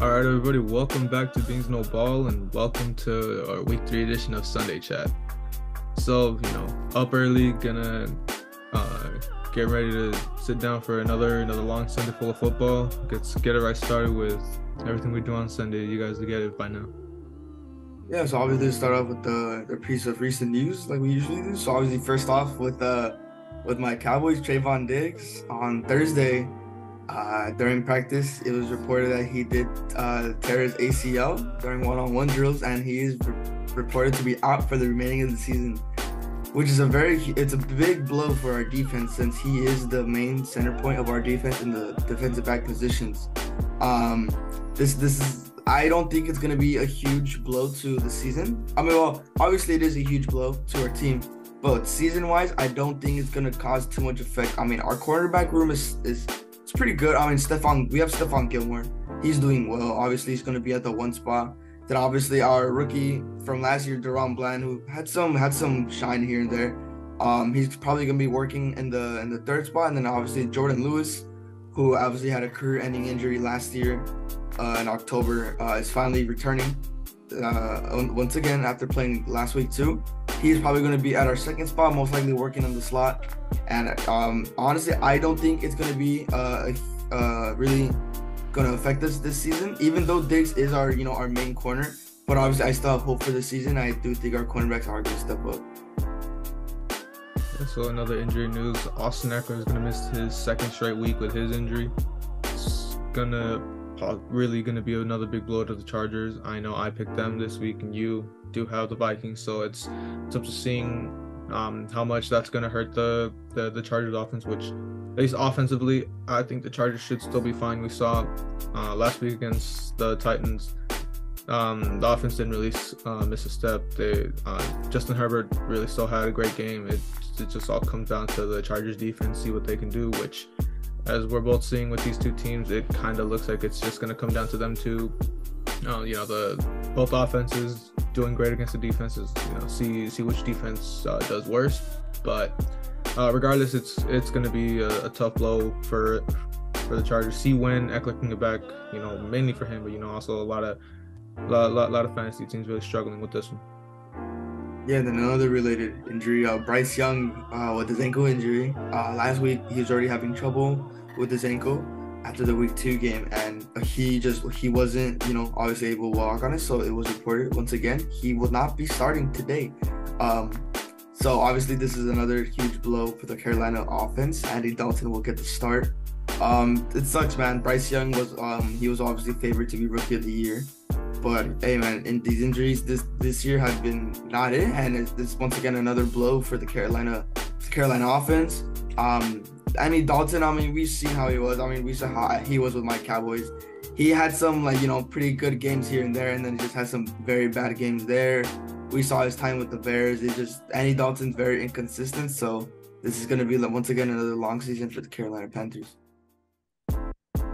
All right, everybody, welcome back to Beans No Ball and welcome to our week 3 edition of Sunday Chat. So, up early, gonna get ready to sit down for another long Sunday full of football. Let's get it right started with everything we do on Sunday. You guys will get it by now. Yeah, so obviously start off with the piece of recent news like we usually do. So obviously first off with my Cowboys, Trayvon Diggs on Thursday, during practice, it was reported that he did tear his ACL during one-on-one drills, and he is reported to be out for the remaining of the season, which is it's a big blow for our defense since he is the main center point of our defense in the defensive back positions. This is I don't think it's gonna be a huge blow to the season. I mean, well, obviously it is a huge blow to our team, but season-wise, I don't think it's gonna cause too much effect. I mean, our cornerback room is pretty good. I mean, we have Stephon Gilmore. He's doing well. Obviously, he's going to be at the one spot. Then obviously our rookie from last year, DaRon Bland, who had some shine here and there. He's probably going to be working in the third spot. And then obviously Jordan Lewis, who obviously had a career-ending injury last year in October, is finally returning once again after playing last week too. He's probably going to be at our second spot, most likely working on the slot. And honestly, I don't think it's going to be really going to affect us this season, even though Diggs is our main corner. But obviously, I still have hope for the season. I do think our cornerbacks are going to step up. Yeah, so another injury news, Austin Ekeler is going to miss his second straight week with his injury. It's really going to be another big blow to the Chargers. I know I picked them this week, and you do have the Vikings, so it's up to seeing how much that's going to hurt the Chargers offense, which at least offensively, I think the Chargers should still be fine. We saw last week against the Titans, the offense didn't really miss a step. Justin Herbert really still had a great game. It just all comes down to the Chargers defense, see what they can do, which as we're both seeing with these two teams, it kind of looks like it's just going to come down to them two. Both offenses doing great against the defenses. See which defense does worse. But regardless, it's going to be a tough blow for the Chargers. See when Ekeler can get back. Mainly for him, but also a lot of fantasy teams really struggling with this one. Yeah, and then another related injury, Bryce Young with his ankle injury. Last week, he was already having trouble with his ankle after the week 2 game, and he wasn't obviously able to walk on it, so it was reported once again he will not be starting today. So obviously this is another huge blow for the Carolina offense. Andy Dalton will get the start. It sucks, man. Bryce Young was obviously favored to be rookie of the year, but hey, man, in these injuries this year have been not it, and it's once again another blow for the Carolina offense. Andy Dalton, I mean, we've seen how he was. I mean, we saw how he was with my Cowboys. He had some pretty good games here and there, and then he just had some very bad games there. We saw his time with the Bears. Andy Dalton's very inconsistent, so this is going to be once again another long season for the Carolina Panthers.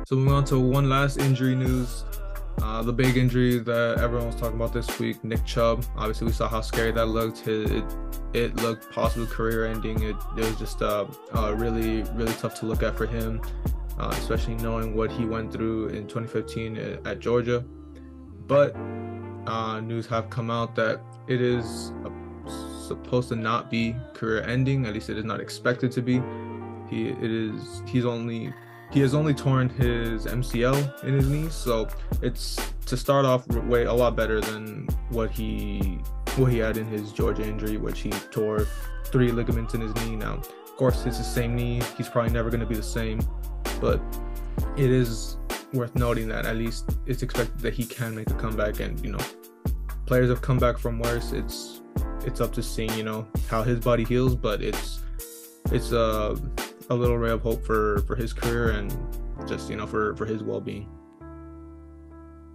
So moving on to one last injury news. The big injury that everyone was talking about this week, Nick Chubb. Obviously, we saw how scary that looked. It looked possibly career-ending. It was just really, really tough to look at for him, especially knowing what he went through in 2015 at Georgia. But news have come out that it is supposed to not be career-ending. At least it is not expected to be. He has only torn his MCL in his knee, so it's to start off a lot better than what he had in his Georgia injury, which he tore 3 ligaments in his knee. Now, of course, it's the same knee. He's probably never going to be the same, but it is worth noting that at least it's expected that he can make a comeback. And players have come back from worse. It's up to seeing how his body heals, but it's a little ray of hope for his career and just for his well-being.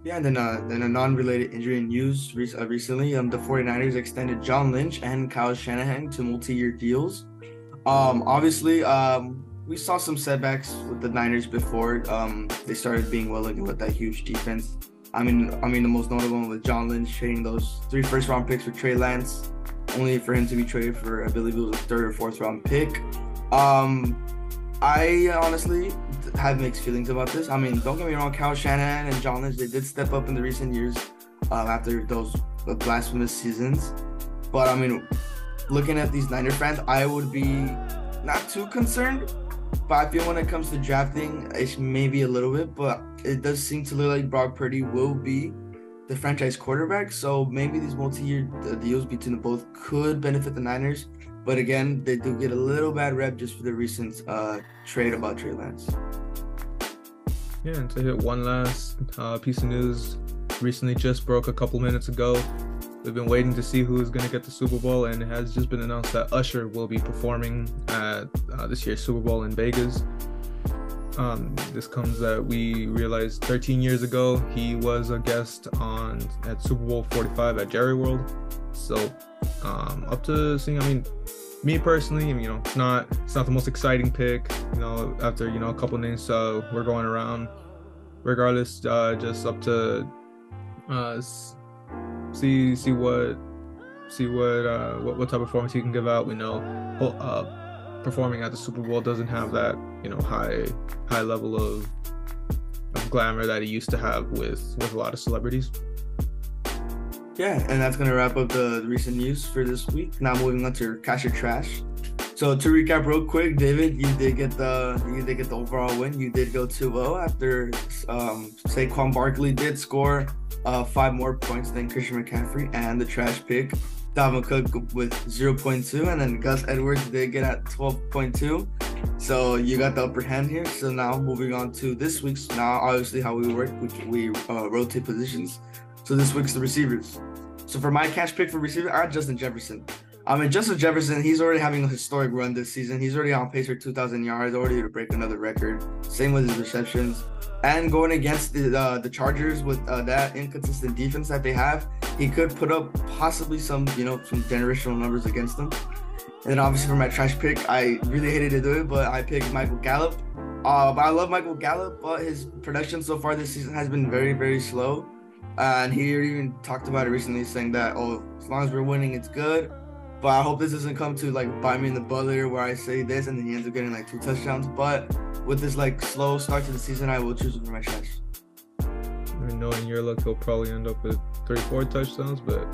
Yeah, and then a non-related injury news recently, the 49ers extended John Lynch and Kyle Shanahan to multi-year deals. Obviously, we saw some setbacks with the Niners before they started being well again with that huge defense. I mean the most notable one with John Lynch trading those 3 first-round picks for Trey Lance, only for him to be traded for, I believe it was a 3rd or 4th round pick. I honestly have mixed feelings about this. I mean, don't get me wrong, Kyle Shanahan and John Lynch, they did step up in the recent years after those blasphemous seasons. But I mean, looking at these Niner fans, I would be not too concerned. But I feel when it comes to drafting, it's maybe a little bit, but it does seem to look like Brock Purdy will be the franchise quarterback. So maybe these multi-year deals between the both could benefit the Niners. But again, they do get a little bad rep just for the recent trade about Trey Lance. Yeah, and to hit one last piece of news, recently just broke a couple minutes ago. We've been waiting to see who is going to get the Super Bowl, and it has just been announced that Usher will be performing at this year's Super Bowl in Vegas. This comes that we realized 13 years ago he was a guest at Super Bowl 45 at Jerry World. So up to seeing. I mean, me personally, it's not the most exciting pick. After a couple names we're going around. Regardless, just up to see what type of performance he can give out. We know performing at the Super Bowl doesn't have that high level of glamour that he used to have with a lot of celebrities. Yeah, and that's gonna wrap up the recent news for this week. Now moving on to Cash or Trash. So to recap real quick, David, you did get the overall win. You did go 2-0 after Saquon Barkley did score 5 more points than Christian McCaffrey, and the trash pick, Dalvin Cook with 0.2, and then Gus Edwards did get at 12.2. So you got the upper hand here. So now moving on to this week's. Now obviously how we work, we rotate positions. So this week's the receivers. So for my cash pick for receiver, I got Justin Jefferson. Justin Jefferson, he's already having a historic run this season. He's already on pace for 2,000 yards, already to break another record. Same with his receptions. And going against the Chargers with that inconsistent defense that they have, he could put up possibly some generational numbers against them. And then obviously for my trash pick, I really hated to do it, but I picked Michael Gallup. I love Michael Gallup, but his production so far this season has been very, very slow. And he even talked about it recently, saying that, as long as we're winning, it's good. But I hope this doesn't come to bite me in the butt later where I say this and then he ends up getting 2 touchdowns. But with this slow start to the season, I will choose him for my trash. Knowing your luck, he'll probably end up with 3-4 touchdowns. But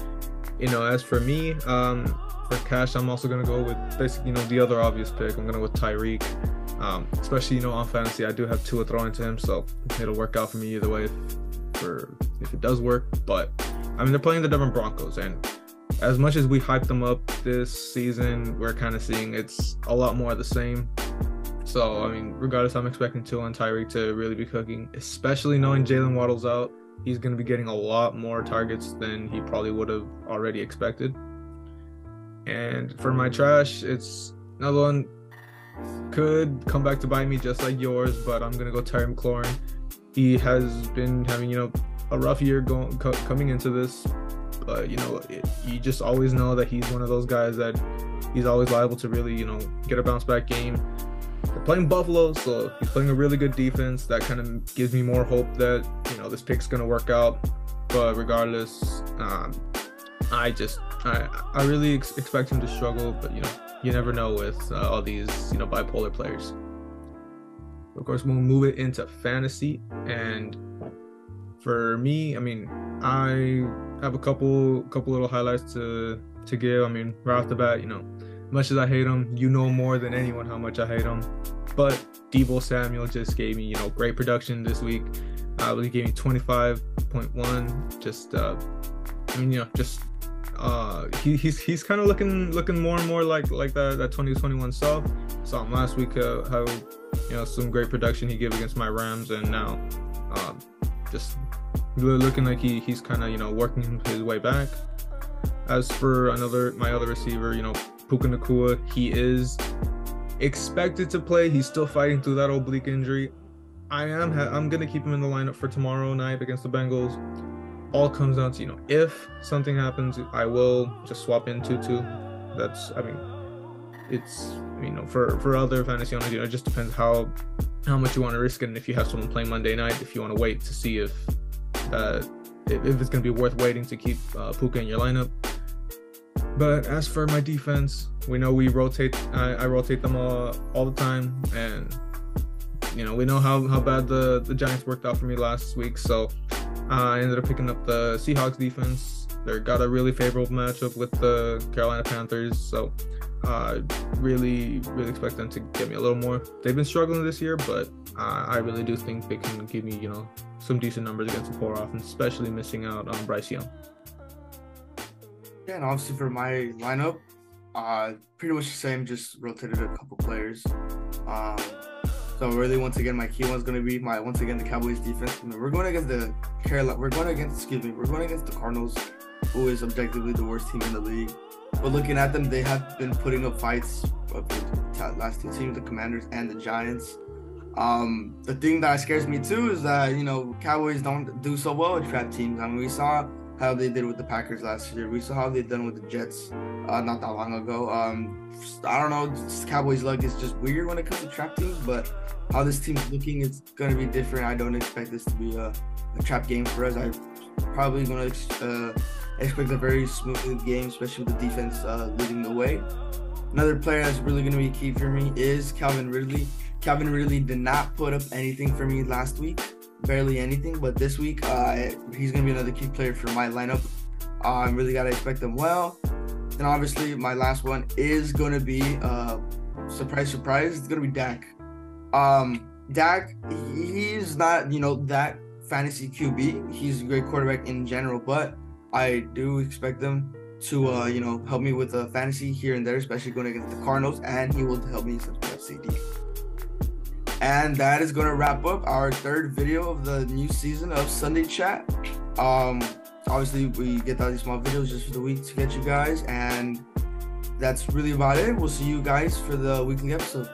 as for me, for cash, I'm also gonna go with basically the other obvious pick. I'm gonna go with Tyreek. Especially on fantasy, I do have Tua throwing to him, so it'll work out for me either way if it does work. But they're playing the Denver Broncos, and as much as we hyped them up this season, we're kind of seeing it's a lot more of the same. So, regardless, I'm expecting Tua and Tyreek to really be cooking, especially knowing Jalen Waddle's out. He's going to be getting a lot more targets than he probably would have already expected. And for my trash, it's another one could come back to bite me just like yours, but I'm going to go Terry McLaurin. He has been having, a rough year coming into this. But, you just always know that he's one of those guys that he's always liable to really, get a bounce back game. They're playing Buffalo, so he's playing a really good defense. That kind of gives me more hope that, this pick's going to work out. But regardless, I really expect him to struggle. But, you never know with all these, bipolar players. Of course, we'll move it into fantasy. And for me, I have a couple little highlights to give. Right off the bat, much as I hate him, more than anyone how much I hate him. But Deebo Samuel just gave me, great production this week. He gave me 25.1. He's kind of looking more and more like that 2021 self. Saw him last week how some great production he gave against my Rams, and now just looking like he's kind of working his way back. As for my other receiver, Puka Nacua, he is expected to play. He's still fighting through that oblique injury. I'm gonna keep him in the lineup for tomorrow night against the Bengals. All comes down to if something happens, I will just swap in Tutu. That's it's for other fantasy owners, it just depends how much you want to risk it, and if you have someone playing Monday night, if you want to wait to see if it's going to be worth waiting to keep Puka in your lineup. But as for my defense, we know we rotate. I rotate them all the time, and we know how bad the Giants worked out for me last week. So I ended up picking up the Seahawks defense. They got a really favorable matchup with the Carolina Panthers. So really expect them to get me a little more. They've been struggling this year, but I really do think they can give me some decent numbers against the poor offense, especially missing out on Bryce Young. Yeah, and obviously for my lineup, pretty much the same, just rotated a couple players. So really, once again, my key one's going to be the Cowboys defense. We're going against the Cardinals, who is objectively the worst team in the league. But looking at them, they have been putting up fights of the last two teams, the Commanders and the Giants. The thing that scares me too is that Cowboys don't do so well with trap teams. I mean, we saw how they did with the Packers last year. We saw how they done with the Jets not that long ago. I don't know, Cowboys' luck is just weird when it comes to trap teams, but how this team's looking, it's going to be different. I don't expect this to be a trap game for us. I'm probably going to expect a very smooth game, especially with the defense leading the way. Another player that's really going to be key for me is Calvin Ridley. Calvin Ridley did not put up anything for me last week. Barely anything, but this week he's gonna be another key player for my lineup. I really gotta expect them well. And obviously my last one is gonna be surprise, it's gonna be Dak. Dak, he's not that fantasy QB. He's a great quarterback in general, but I do expect them to help me with fantasy here and there, especially going against the Cardinals, and he will help me with CD. And that is going to wrap up our third video of the new season of Sunday Chat. Obviously, we get out these small videos just for the week to get you guys. And that's really about it. We'll see you guys for the weekly episode.